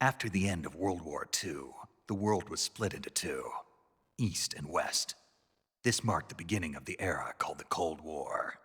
After the end of World War II, the world was split into two, East and West. This marked the beginning of the era called the Cold War.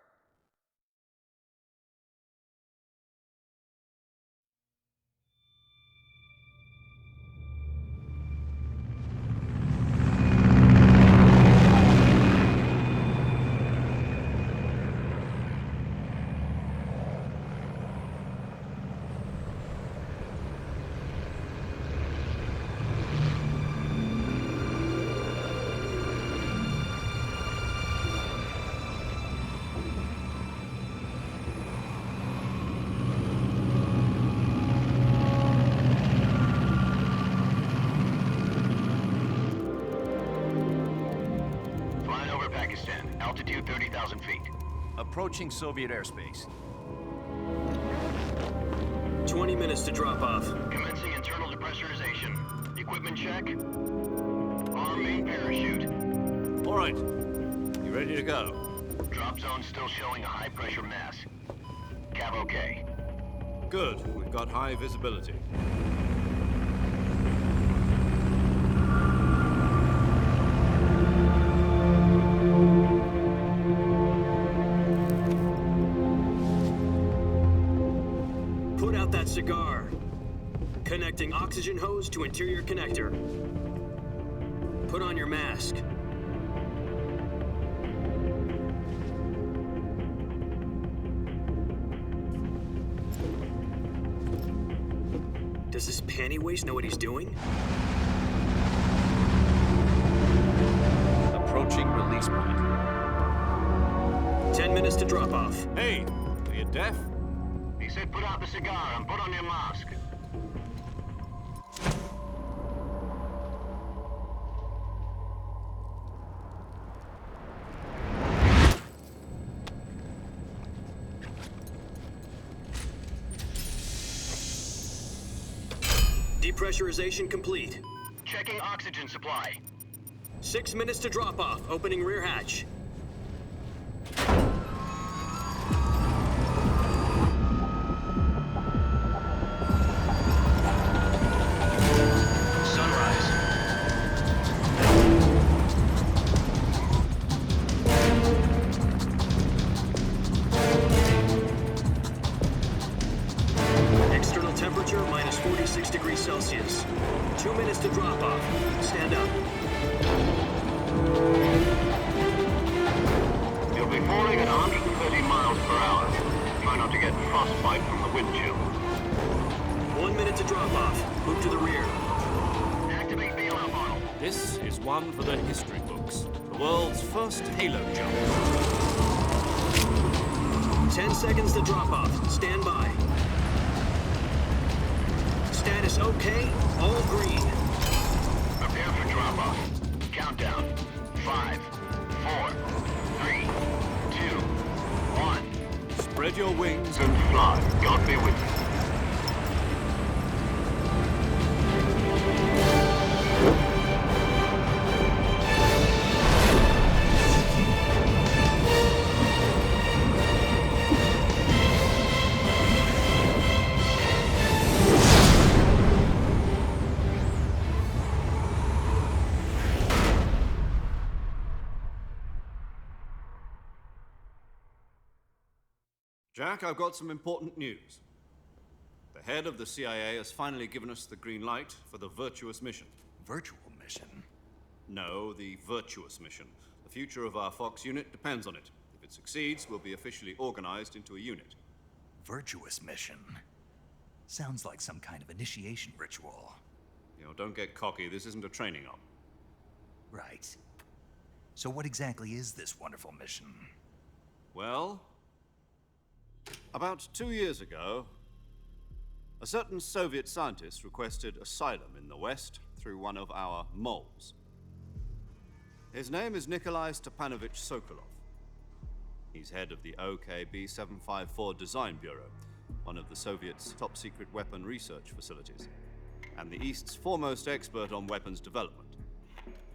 Altitude 30,000 feet. Approaching Soviet airspace. 20 minutes to drop off. Commencing internal depressurization. Equipment check. Arm main parachute. All right. You ready to go? Drop zone still showing a high pressure mass. Cav okay. Good. We've got high visibility. Cigar. Connecting oxygen hose to interior connector. Put on your mask. Does this panty waste know what he's doing? Approaching release point. 10 minutes to drop off. Hey, are you deaf? He said put out the cigar and put on your mask. Depressurization complete. Checking oxygen supply. 6 minutes to drop off. Opening rear hatch. Celsius. 2 minutes to drop off. Stand up. You'll be falling at 130 miles per hour. Try not to get frostbite from the wind chill. 1 minute to drop off. Move to the rear. Activate bailout model. This is one for the history books. The world's first halo jump. 10 seconds to drop off. Stand by. Status okay, all green. Prepare for drop-off. Countdown. 5, 4, 3, 2, 1. Spread your wings and fly. God be with you. Jack, I've got some important news. The head of the CIA has finally given us the green light for the Virtuous mission. Virtual mission? No, the Virtuous mission. The future of our Fox unit depends on it. If it succeeds, we'll be officially organized into a unit. Virtuous mission? Sounds like some kind of initiation ritual. You know, don't get cocky. This isn't a training op. Right. So what exactly is this wonderful mission? Well, about 2 years ago, a certain Soviet scientist requested asylum in the West through one of our moles. His name is Nikolai Stepanovich Sokolov. He's head of the OKB-754 Design Bureau, one of the Soviets' top-secret weapon research facilities, and the East's foremost expert on weapons development.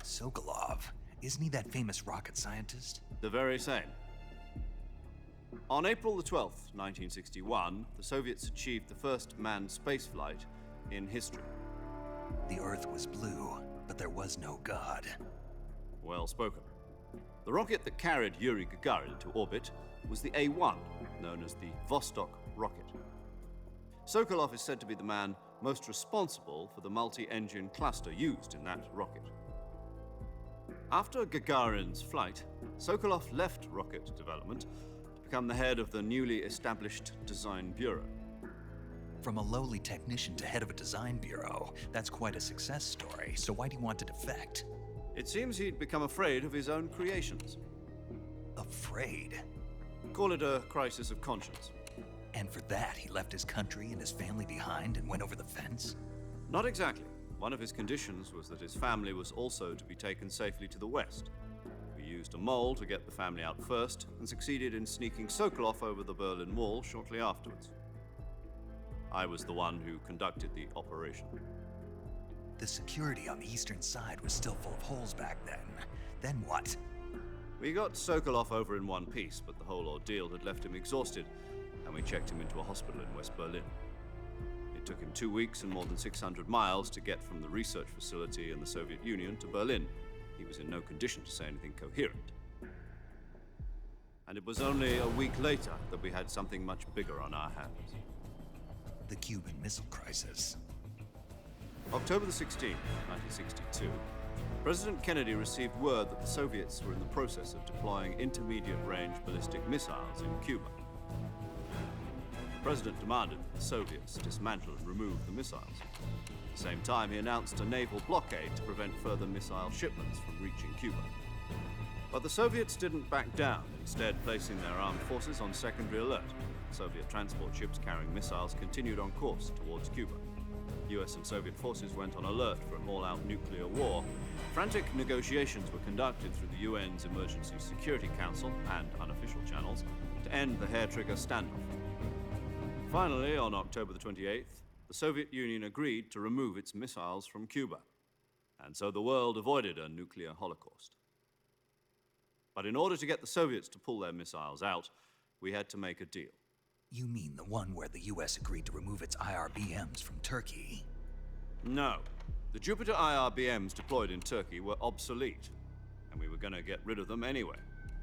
Sokolov? Isn't he that famous rocket scientist? The very same. On April the 12th, 1961, the Soviets achieved the first manned spaceflight in history. The Earth was blue, but there was no God. Well spoken. The rocket that carried Yuri Gagarin into orbit was the A-1, known as the Vostok rocket. Sokolov is said to be the man most responsible for the multi-engine cluster used in that rocket. After Gagarin's flight, Sokolov left rocket development to become the head of the newly established Design Bureau. From a lowly technician to head of a design bureau, that's quite a success story, so why'd he want to defect? It seems he'd become afraid of his own creations. Afraid? Call it a crisis of conscience. And for that, he left his country and his family behind and went over the fence? Not exactly. One of his conditions was that his family was also to be taken safely to the west. We used a mole to get the family out first and succeeded in sneaking Sokolov over the Berlin Wall shortly afterwards. I was the one who conducted the operation. The security on the eastern side was still full of holes back then. Then what? We got Sokolov over in one piece, but the whole ordeal had left him exhausted, and we checked him into a hospital in West Berlin. It took him 2 weeks and more than 600 miles to get from the research facility in the Soviet Union to Berlin. He was in no condition to say anything coherent. And it was only a week later that we had something much bigger on our hands. The Cuban Missile Crisis. October the 16th, 1962, President Kennedy received word that the Soviets were in the process of deploying intermediate-range ballistic missiles in Cuba. The President demanded that the Soviets dismantle and remove the missiles. At the same time, he announced a naval blockade to prevent further missile shipments from reaching Cuba. But the Soviets didn't back down, instead placing their armed forces on secondary alert. Soviet transport ships carrying missiles continued on course towards Cuba. US and Soviet forces went on alert for an all-out nuclear war. Frantic negotiations were conducted through the UN's Emergency Security Council and unofficial channels to end the hair-trigger standoff. Finally, on October the 28th, the Soviet Union agreed to remove its missiles from Cuba, and so the world avoided a nuclear holocaust. But in order to get the Soviets to pull their missiles out, we had to make a deal. You mean the one where the US agreed to remove its IRBMs from Turkey? No. The Jupiter IRBMs deployed in Turkey were obsolete, and we were going to get rid of them anyway.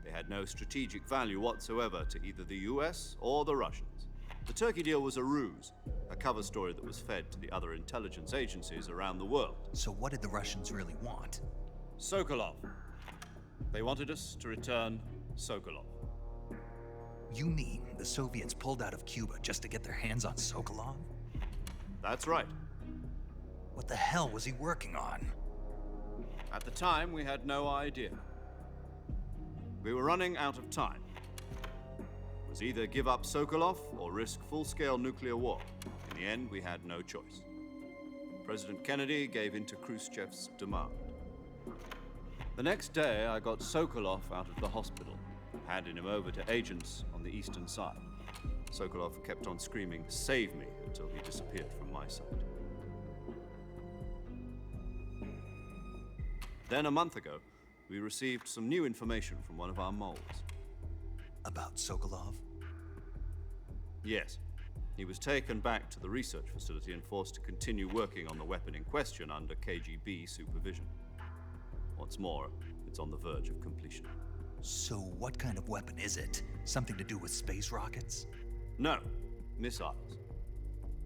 They had no strategic value whatsoever to either the US or the Russians. The Turkey deal was a ruse, a cover story that was fed to the other intelligence agencies around the world. So what did the Russians really want? Sokolov. They wanted us to return Sokolov. You mean the Soviets pulled out of Cuba just to get their hands on Sokolov? That's right. What the hell was he working on? At the time, we had no idea. We were running out of time. It was either give up Sokolov or risk full-scale nuclear war. In the end, we had no choice. President Kennedy gave in to Khrushchev's demand. The next day, I got Sokolov out of the hospital, handing him over to agents on the eastern side. Sokolov kept on screaming, "Save me," until he disappeared from my sight. Then a month ago, we received some new information from one of our moles. About Sokolov? Yes. He was taken back to the research facility and forced to continue working on the weapon in question under KGB supervision. What's more, it's on the verge of completion. So what kind of weapon is it? Something to do with space rockets? No, missiles.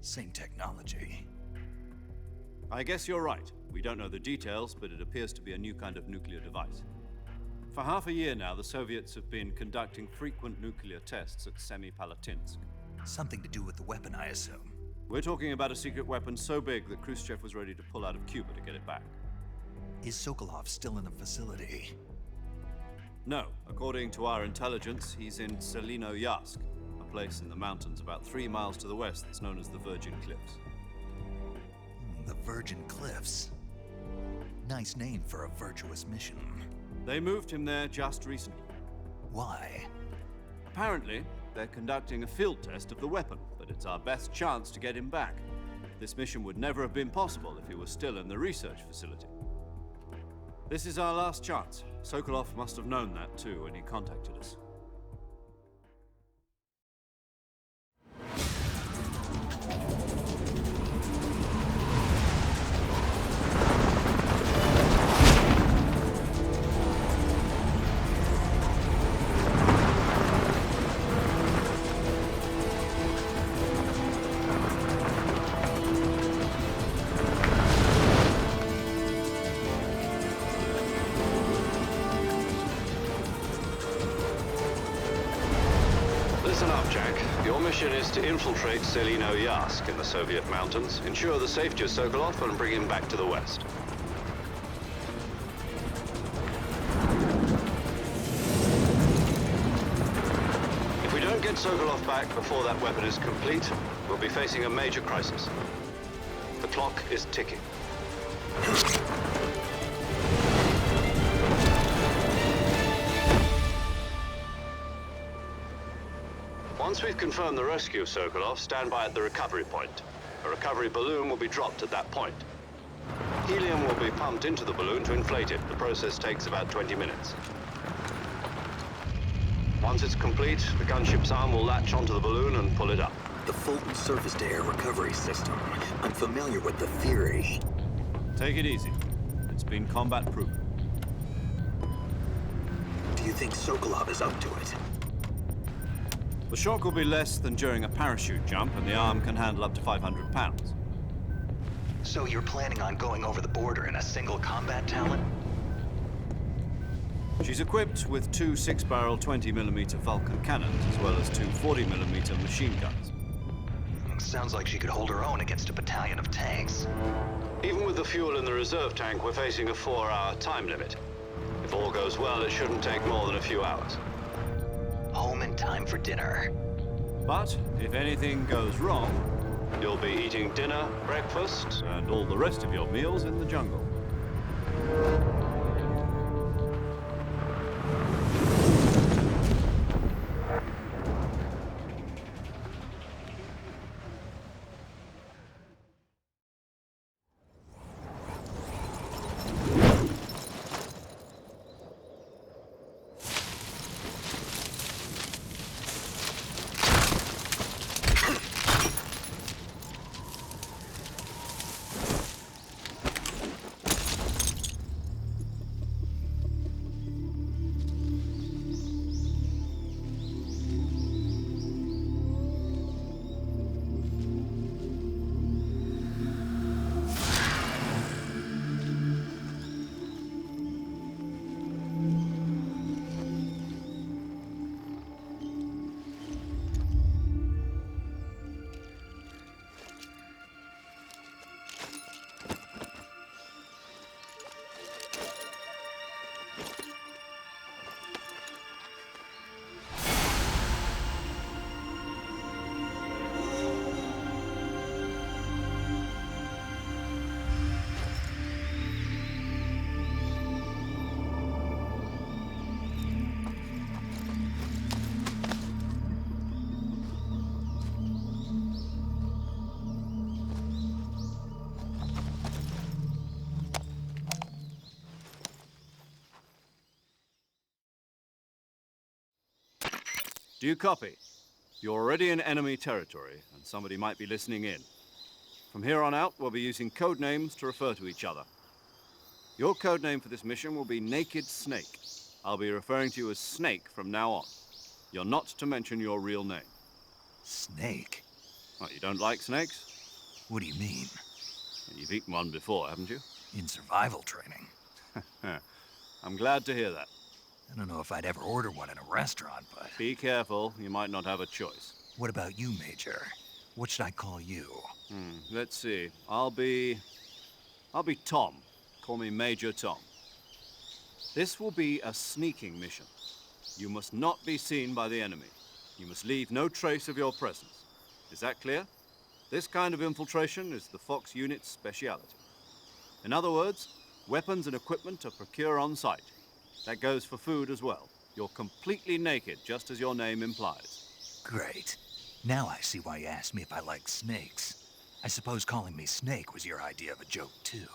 Same technology. I guess you're right. We don't know the details, but it appears to be a new kind of nuclear device. For half a year now, the Soviets have been conducting frequent nuclear tests at Semipalatinsk. Something to do with the weapon, I assume. We're talking about a secret weapon so big that Khrushchev was ready to pull out of Cuba to get it back. Is Sokolov still in the facility? No. According to our intelligence, he's in Selinoyarsk, a place in the mountains about 3 miles to the west that's known as the Virgin Cliffs. The Virgin Cliffs. Nice name for a virtuous mission. They moved him there just recently. Why? Apparently, they're conducting a field test of the weapon, but it's our best chance to get him back. This mission would never have been possible if he was still in the research facility. This is our last chance. Sokolov must have known that too when he contacted us. listen up, Jack. Your mission is to infiltrate Selino Yask in the Soviet mountains, ensure the safety of Sokolov, and bring him back to the West. If we don't get Sokolov back before that weapon is complete, we'll be facing a major crisis. The clock is ticking. Once we've confirmed the rescue of Sokolov, stand by at the recovery point. A recovery balloon will be dropped at that point. Helium will be pumped into the balloon to inflate it. The process takes about 20 minutes. Once it's complete, the gunship's arm will latch onto the balloon and pull it up. The Fulton surface-to-air recovery system. I'm familiar with the theory. Take it easy. It's been combat-proven. Do you think Sokolov is up to it? The shock will be less than during a parachute jump, and the arm can handle up to 500 pounds. So you're planning on going over the border in a single combat talent? She's equipped with two 6-barrel 20mm Vulcan cannons, as well as two 40mm machine guns. Sounds like she could hold her own against a battalion of tanks. Even with the fuel in the reserve tank, we're facing a 4-hour time limit. If all goes well, it shouldn't take more than a few hours. Home in time for dinner. But if anything goes wrong, you'll be eating dinner, breakfast, and all the rest of your meals in the jungle. Do you copy? You're already in enemy territory, and somebody might be listening in. From here on out, we'll be using code names to refer to each other. Your code name for this mission will be Naked Snake. I'll be referring to you as Snake from now on. You're not to mention your real name. Snake? What, you don't like snakes? What do you mean? You've eaten one before, haven't you? In survival training? I'm glad to hear that. I don't know if I'd ever order one in a restaurant, but... Be careful, you might not have a choice. What about you, Major? What should I call you? Let's see. I'll be Tom. Call me Major Tom. This will be a sneaking mission. You must not be seen by the enemy. You must leave no trace of your presence. Is that clear? This kind of infiltration is the Fox unit's speciality. In other words, weapons and equipment are procured on site. That goes for food as well. You're completely naked, just as your name implies. Great. Now I see why you asked me if I like snakes. I suppose calling me Snake was your idea of a joke, too.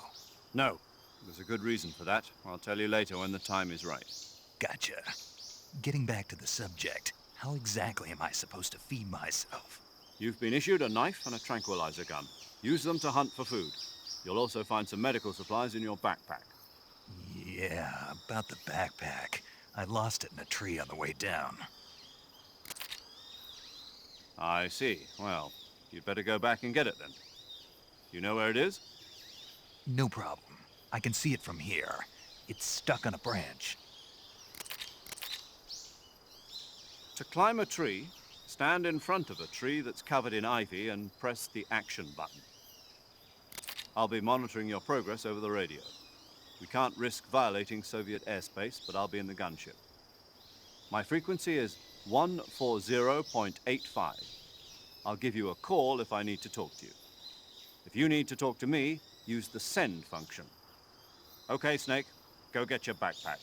No. There's a good reason for that. I'll tell you later when the time is right. Gotcha. Getting back to the subject, how exactly am I supposed to feed myself? You've been issued a knife and a tranquilizer gun. Use them to hunt for food. You'll also find some medical supplies in your backpack. Yeah, about the backpack. I lost it in a tree on the way down. I see. Well, you'd better go back and get it then. You know where it is? No problem. I can see it from here. It's stuck on a branch. To climb a tree, Stand in front of a tree that's covered in ivy and press the action button. I'll be monitoring your progress over the radio. We can't risk violating Soviet airspace, but I'll be in the gunship. My frequency is 140.85. I'll give you a call if I need to talk to you. If you need to talk to me, use the send function. Okay, Snake, go get your backpack.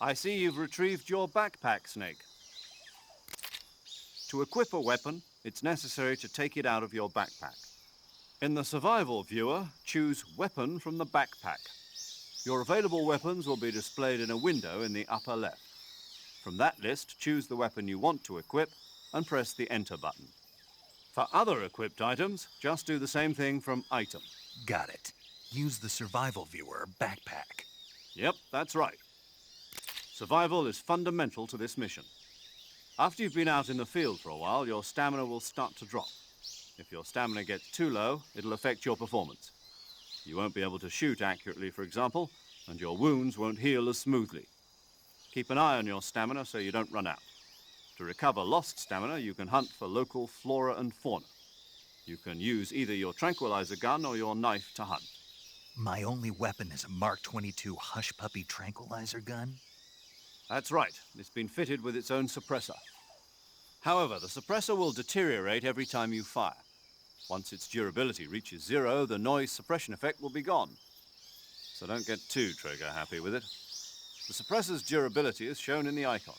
I see you've retrieved your backpack, Snake. To equip a weapon, it's necessary to take it out of your backpack. In the survival viewer, choose Weapon from the backpack. Your available weapons will be displayed in a window in the upper left. From that list, choose the weapon you want to equip and press the Enter button. For other equipped items, just do the same thing from Item. Got it. Use the survival viewer backpack. Yep, that's right. Survival is fundamental to this mission. After you've been out in the field for a while, your stamina will start to drop. If your stamina gets too low, it'll affect your performance. You won't be able to shoot accurately, for example, and your wounds won't heal as smoothly. Keep an eye on your stamina so you don't run out. To recover lost stamina, you can hunt for local flora and fauna. You can use either your tranquilizer gun or your knife to hunt. My only weapon is a Mark 22 Hush Puppy tranquilizer gun? That's right. It's been fitted with its own suppressor. However, the suppressor will deteriorate every time you fire. Once its durability reaches 0, the noise suppression effect will be gone. So don't get too trigger-happy with it. The suppressor's durability is shown in the icon.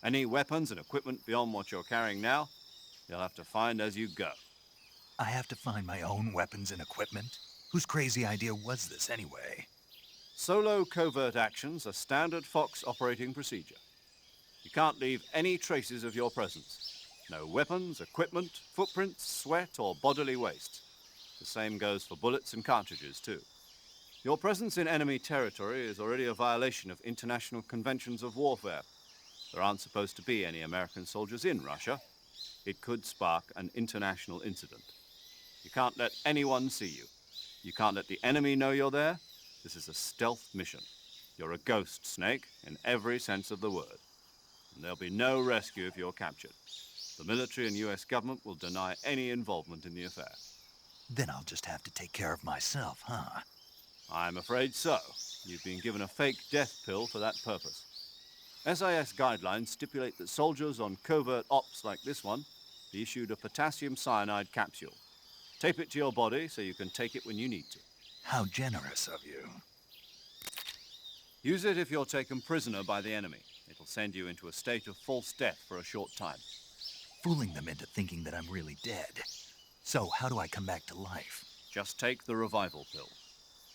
Any weapons and equipment beyond what you're carrying now, you'll have to find as you go. I have to find my own weapons and equipment? Whose crazy idea was this anyway? Solo covert actions are standard Fox operating procedure. You can't leave any traces of your presence. No weapons, equipment, footprints, sweat, or bodily waste. The same goes for bullets and cartridges, too. Your presence in enemy territory is already a violation of international conventions of warfare. There aren't supposed to be any American soldiers in Russia. It could spark an international incident. You can't let anyone see you. You can't let the enemy know you're there. This is a stealth mission. You're a ghost, Snake, in every sense of the word. And there'll be no rescue if you're captured. The military and US government will deny any involvement in the affair. Then I'll just have to take care of myself, huh? I'm afraid so. You've been given a fake death pill for that purpose. SIS guidelines stipulate that soldiers on covert ops like this one be issued a potassium cyanide capsule. Tape it to your body so you can take it when you need to. How generous of you. Use it if you're taken prisoner by the enemy. It'll send you into a state of false death for a short time. Fooling them into thinking that I'm really dead. So how do I come back to life? Just take the revival pill.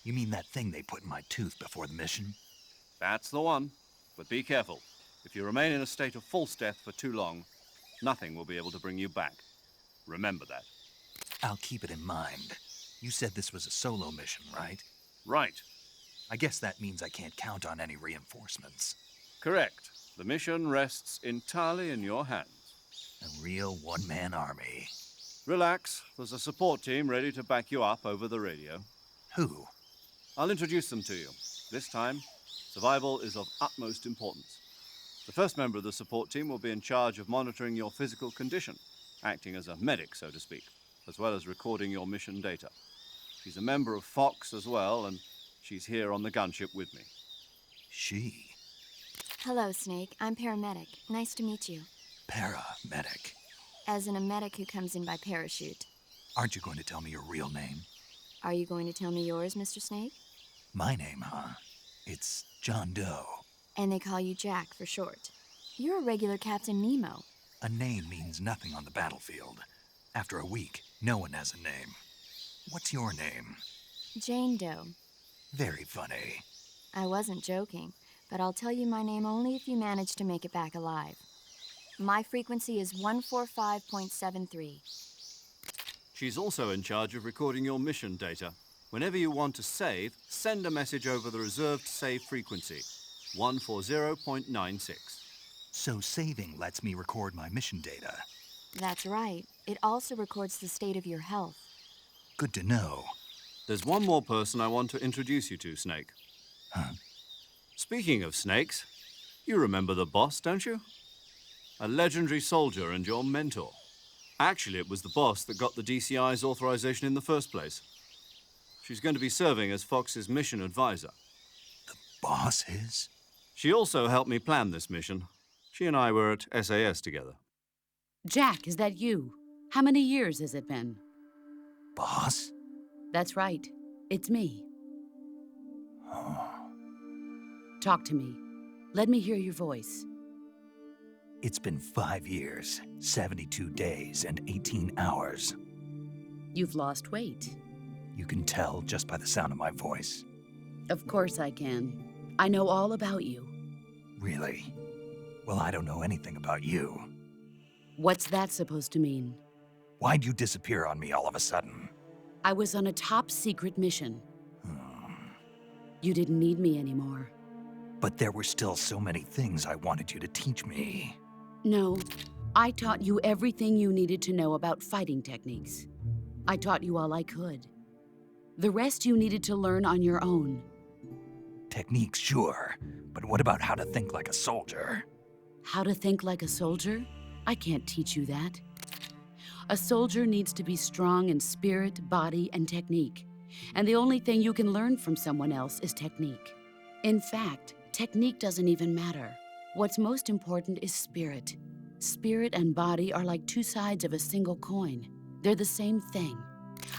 You mean that thing they put in my tooth before the mission? That's the one. But be careful. If you remain in a state of false death for too long, nothing will be able to bring you back. Remember that. I'll keep it in mind. You said this was a solo mission, right? Right. I guess that means I can't count on any reinforcements. Correct. The mission rests entirely in your hands. A real one-man army. Relax. There's a support team ready to back you up over the radio. Who? I'll introduce them to you. This time, survival is of utmost importance. The first member of the support team will be in charge of monitoring your physical condition, acting as a medic, so to speak, as well as recording your mission data. She's a member of Fox as well, and she's here on the gunship with me. She. Hello, Snake. I'm paramedic. Nice to meet you. Paramedic. As in a medic who comes in by parachute. Aren't you going to tell me your real name? Are you going to tell me yours, Mr. Snake? My name, huh? It's John Doe. And they call you Jack for short. You're a regular Captain Nemo. A name means nothing on the battlefield. After a week, no one has a name. What's your name? Jane Doe. Very funny. I wasn't joking, but I'll tell you my name only if you manage to make it back alive. My frequency is 145.73. She's also in charge of recording your mission data. Whenever you want to save, send a message over the reserved save frequency, 140.96. So saving lets me record my mission data. That's right. It also records the state of your health. Good to know. There's one more person I want to introduce you to, Snake. Huh? Speaking of snakes, you remember the boss, don't you? A legendary soldier and your mentor. Actually, it was the boss that got the DCI's authorization in the first place. She's going to be serving as Fox's mission advisor. Boss is? She also helped me plan this mission. She and I were at SAS together. Jack, is that you? How many years has it been? Boss? That's right. It's me. Talk to me. Let me hear your voice. It's been 5 years, 72 days, and 18 hours. You've lost weight. You can tell just by the sound of my voice. Of course I can. I know all about you. Really? Well, I don't know anything about you. What's that supposed to mean? Why'd you disappear on me all of a sudden? I was on a top-secret mission. You didn't need me anymore. But there were still so many things I wanted you to teach me. No, I taught you everything you needed to know about fighting techniques. I taught you all I could. The rest you needed to learn on your own. Techniques, sure. But what about how to think like a soldier? How to think like a soldier? I can't teach you that. A soldier needs to be strong in spirit, body, and technique. And the only thing you can learn from someone else is technique. In fact, technique doesn't even matter. What's most important is spirit. Spirit and body are like two sides of a single coin. They're the same thing.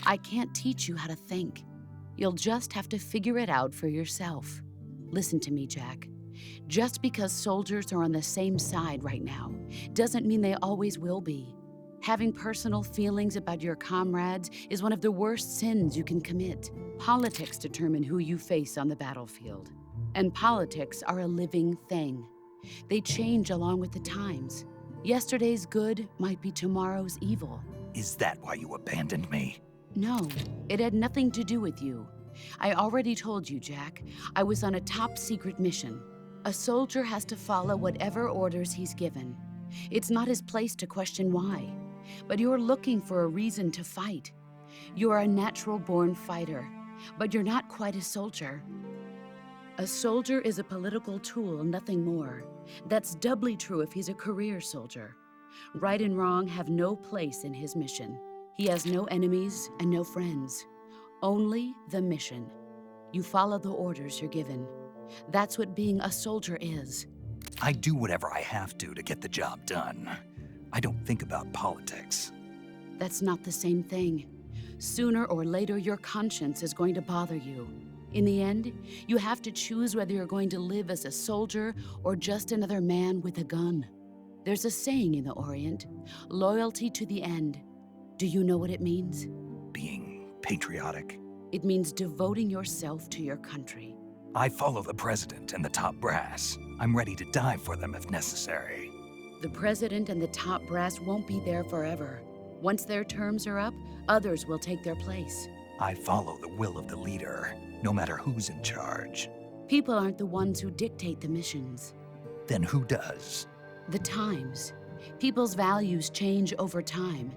I can't teach you how to think. You'll just have to figure it out for yourself. Listen to me, Jack. Just because soldiers are on the same side right now doesn't mean they always will be. Having personal feelings about your comrades is one of the worst sins you can commit. Politics determine who you face on the battlefield. And politics are a living thing. They change along with the times. Yesterday's good might be tomorrow's evil. Is that why you abandoned me? No, it had nothing to do with you. I already told you, Jack. I was on a top-secret mission. A soldier has to follow whatever orders he's given. It's not his place to question why. But you're looking for a reason to fight. You're a natural-born fighter, but you're not quite a soldier. A soldier is a political tool, nothing more. That's doubly true if he's a career soldier. Right and wrong have no place in his mission. He has no enemies and no friends. Only the mission. You follow the orders you're given. That's what being a soldier is. I do whatever I have to get the job done. I don't think about politics. That's not the same thing. Sooner or later, your conscience is going to bother you. In the end, you have to choose whether you're going to live as a soldier or just another man with a gun. There's a saying in the Orient, loyalty to the end. Do you know what it means? Being patriotic. It means devoting yourself to your country. I follow the president and the top brass. I'm ready to die for them if necessary. The president and the top brass won't be there forever. Once their terms are up, others will take their place. I follow the will of the leader, no matter who's in charge. People aren't the ones who dictate the missions. Then who does? The times. People's values change over time,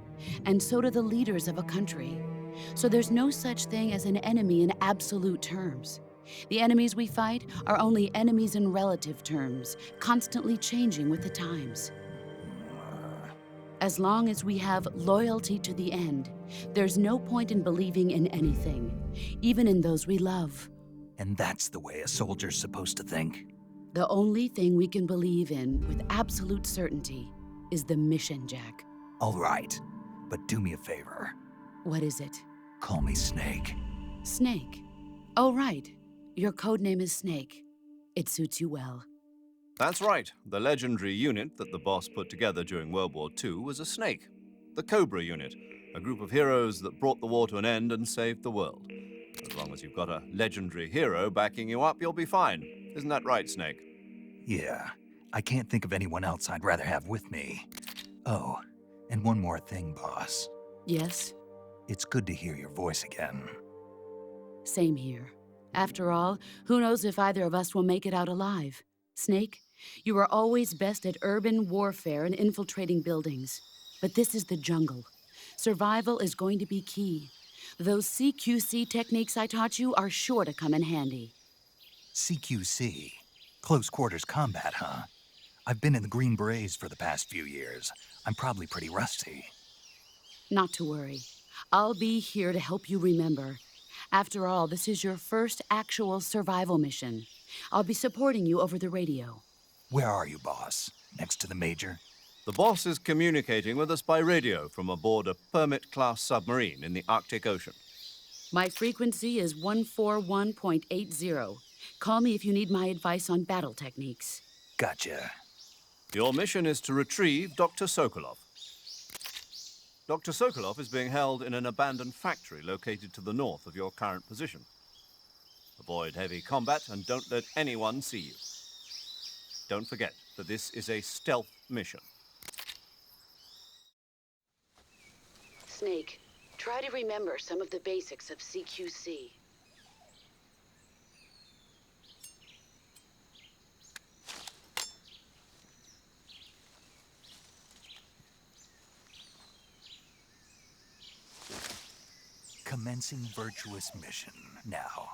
and so do the leaders of a country. So there's no such thing as an enemy in absolute terms. The enemies we fight are only enemies in relative terms, constantly changing with the times. As long as we have loyalty to the end, there's no point in believing in anything, even in those we love. And that's the way a soldier's supposed to think? The only thing we can believe in with absolute certainty is the mission, Jack. All right, but do me a favor. What is it? Call me Snake. Snake. Oh, right. Your codename is Snake. It suits you well. That's right. The legendary unit that the boss put together during World War II was a snake. The Cobra unit, a group of heroes that brought the war to an end and saved the world. As long as you've got a legendary hero backing you up, you'll be fine. Isn't that right, Snake? Yeah, I can't think of anyone else I'd rather have with me. Oh, and one more thing, boss. Yes? It's good to hear your voice again. Same here. After all, who knows if either of us will make it out alive? Snake, you are always best at urban warfare and infiltrating buildings. But this is the jungle. Survival is going to be key. Those CQC techniques I taught you are sure to come in handy. CQC? Close quarters combat, huh? I've been in the Green Berets for the past few years. I'm probably pretty rusty. Not to worry. I'll be here to help you remember. After all, this is your first actual survival mission. I'll be supporting you over the radio. Where are you, boss? Next to the Major? The boss is communicating with us by radio from aboard a Permit-class submarine in the Arctic Ocean. My frequency is 141.80. Call me if you need my advice on battle techniques. Gotcha. Your mission is to retrieve Dr. Sokolov. Dr. Sokolov is being held in an abandoned factory located to the north of your current position. Avoid heavy combat and don't let anyone see you. Don't forget that this is a stealth mission. Snake, try to remember some of the basics of CQC. Commencing virtuous mission now.